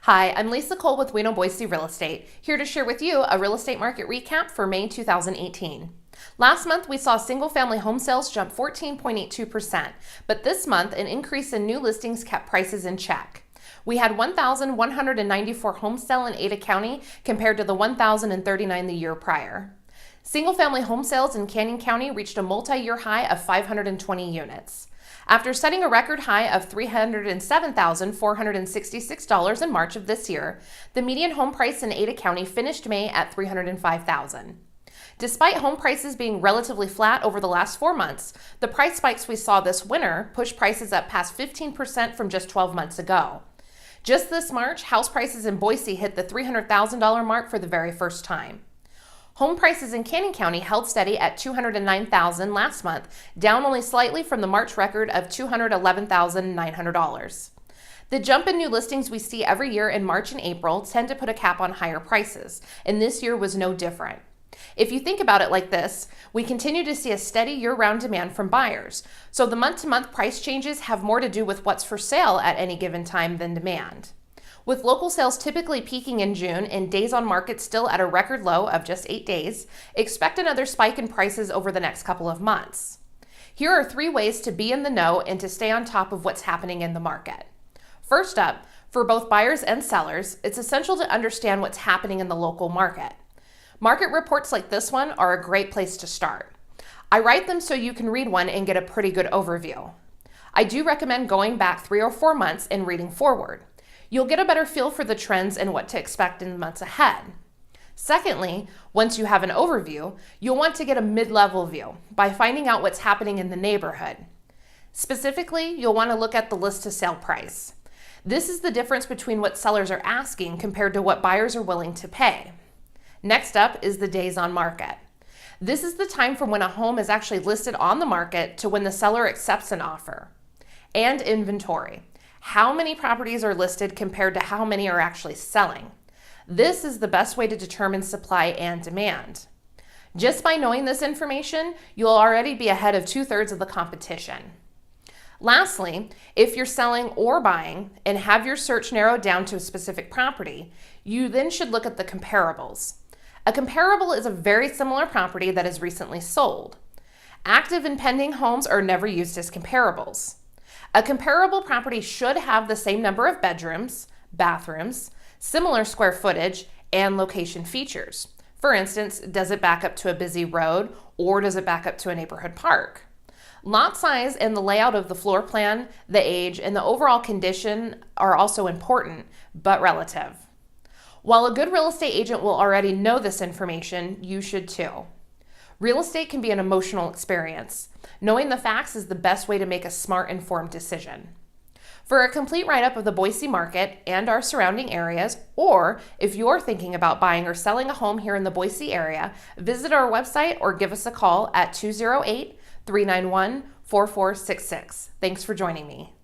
Hi, I'm Lisa Kohl with Know Boise Real Estate, here to share with you a real estate market recap for May 2018. Last month, we saw single-family home sales jump 14.82%, but this month, an increase in new listings kept prices in check. We had 1,194 homes sell in Ada County compared to the 1,039 the year prior. Single-family home sales in Canyon County reached a multi-year high of 520 units. After setting a record high of $307,466 in March of this year, the median home price in Ada County finished May at $305,000. Despite home prices being relatively flat over the last 4 months, the price spikes we saw this winter pushed prices up past 15% from just 12 months ago. Just this March, house prices in Boise hit the $300,000 mark for the very first time. Home prices in Canyon County held steady at $209,000 last month, down only slightly from the March record of $211,900. The jump in new listings we see every year in March and April tend to put a cap on higher prices, and this year was no different. If you think about it like this, we continue to see a steady year-round demand from buyers, so the month-to-month price changes have more to do with what's for sale at any given time than demand. With local sales typically peaking in June and days on market still at a record low of just 8 days, expect another spike in prices over the next couple of months. Here are 3 ways to be in the know and to stay on top of what's happening in the market. First up, for both buyers and sellers, it's essential to understand what's happening in the local market. Market reports like this one are a great place to start. I write them so you can read one and get a pretty good overview. I do recommend going back 3 or 4 months and reading forward. You'll get a better feel for the trends and what to expect in the months ahead. Secondly, once you have an overview, you'll want to get a mid-level view by finding out what's happening in the neighborhood. Specifically, you'll want to look at the list to sale price. This is the difference between what sellers are asking compared to what buyers are willing to pay. Next up is the days on market. This is the time from when a home is actually listed on the market to when the seller accepts an offer. And inventory. How many properties are listed compared to how many are actually selling? This is the best way to determine supply and demand. Just by knowing this information, you'll already be ahead of 2/3 of the competition. Lastly, if you're selling or buying and have your search narrowed down to a specific property, you then should look at the comparables. A comparable is a very similar property that is recently sold. Active and pending homes are never used as comparables. A comparable property should have the same number of bedrooms, bathrooms, similar square footage, and location features. For instance, does it back up to a busy road or does it back up to a neighborhood park? Lot size and the layout of the floor plan, the age, and the overall condition are also important, but relative. While a good real estate agent will already know this information, you should too. Real estate can be an emotional experience. Knowing the facts is the best way to make a smart, informed decision. For a complete write-up of the Boise market and our surrounding areas, or if you're thinking about buying or selling a home here in the Boise area, visit our website or give us a call at 208-391-4466. Thanks for joining me.